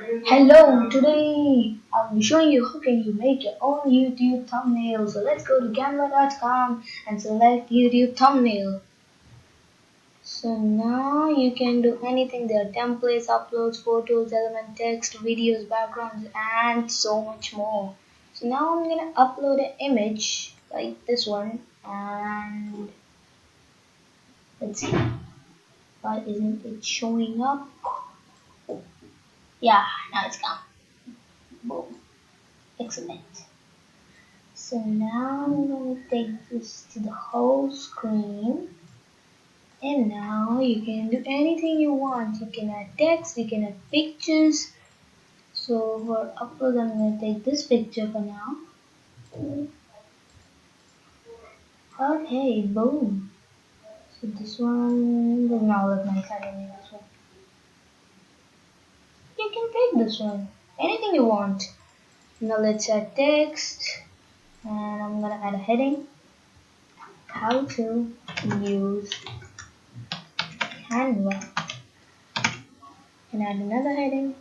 Hello, today I'll be showing you how can you make your own YouTube thumbnail. So let's go to canva.com and select YouTube thumbnail. So now you can do anything. There are templates, uploads, photos, element text, videos, backgrounds, and so much more. So now I'm gonna upload an image like this one, and let's see, why isn't it showing up? Yeah, now it's gone. Boom. Excellent. So now I'm going to take this to the whole screen, and now you can do anything you want. You can add text, you can add pictures. So for upload I'm going to take this picture for now. Okay, boom. So this one does not look nice. I don't need this one. You can take this one. Anything you want. Now let's add text, and I'm going to add a heading. How to use Canva. And add another heading.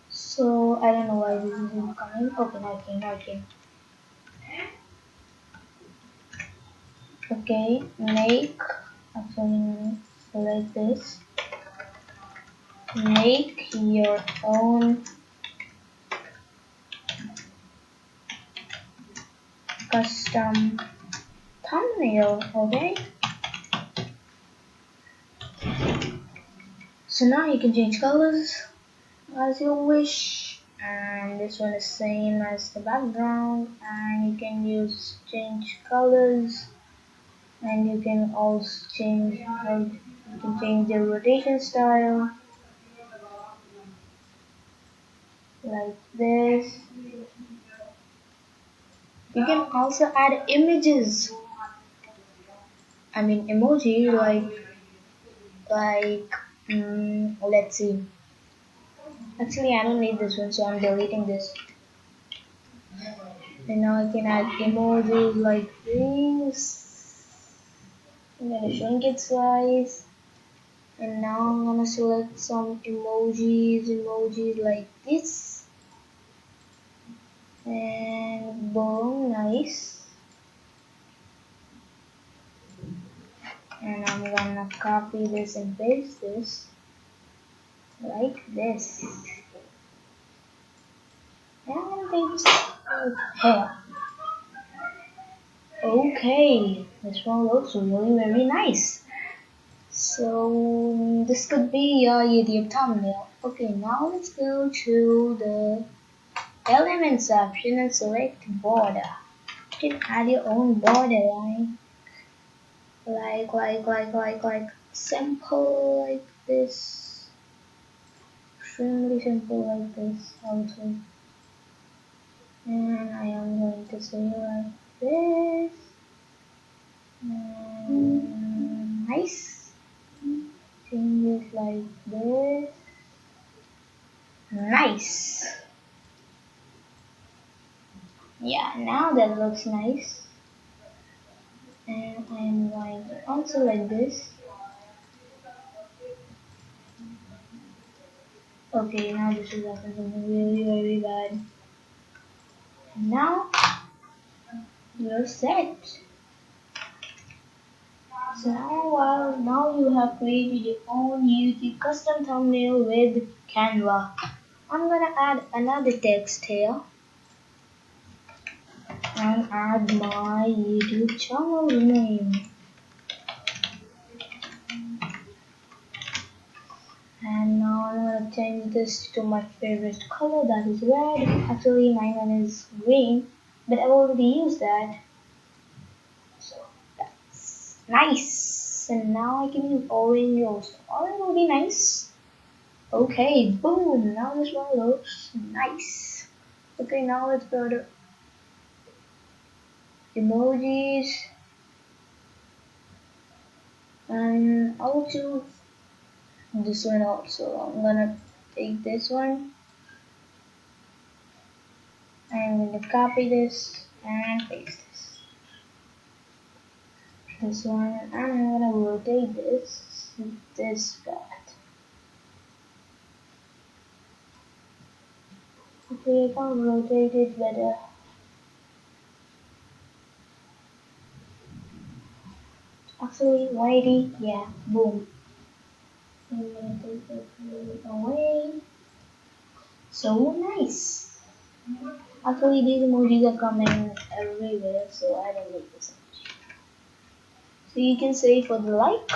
So I don't know why this isn't coming. Okay, now it came. Okay, make actually select this. Make your own custom thumbnail. Okay. So now you can change colors as you wish, and this one is same as the background, and you can change colors, and you can also change the rotation style like this. You can also add images. I mean emoji let's see. Actually, I don't need this one, so I'm deleting this. And now I can add emojis like this. I'm gonna shrink its size. And now I'm gonna select some emojis like this. And boom, nice. And I'm gonna copy this and paste this like this. And I'm gonna take this hair. Okay, this one looks really very nice. So this could be your YouTube thumbnail. Okay, now let's go to the elements option and select border. You can add your own border line. Like simple like this. Extremely simple like this also. And I am going to say like this. And nice. Change it like this. Nice. Yeah, now that looks nice. And I'm going to also like this. Okay, now this is happening something really very bad. And now you're set. So now you have created your own YouTube custom thumbnail with Canva. I'm gonna add another text here and add my YouTube channel name. And now I'm gonna change this to my favorite color, that is red. Actually my one is green, but I've already used that. So that's nice. And now I can use orange also. Orange will be nice. Okay, boom, now this one looks nice. Okay, now let's go to emojis. And I'll choose this one also. I'm gonna take this one. I'm gonna copy this and paste this one, and I'm gonna rotate this part. Okay, I can rotate it better. Actually, 180, yeah, boom. I'm gonna take it away. So nice. Actually, these emojis are coming everywhere, so I don't like this emoji. So you can say for the like.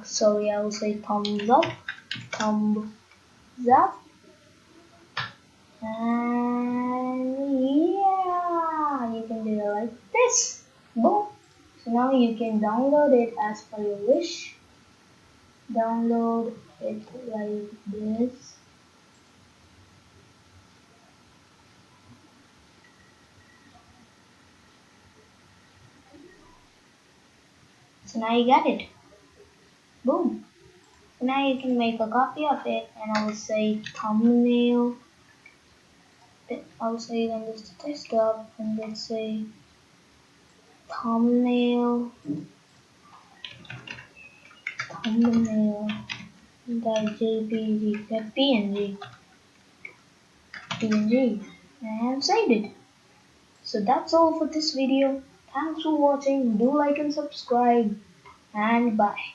Sorry, I will say thumbs thumbs up, and yeah, you can do it like this. Boom. So now you can download it as per your wish. Download it like this. So now you got it. Boom. So now you can make a copy of it, and I will say thumbnail. I'll say it on this desktop, and let's say thumbnail, thumbnail, that JPG, that PNG, and saved it. So that's all for this video. Thanks for watching. Do like and subscribe, and bye.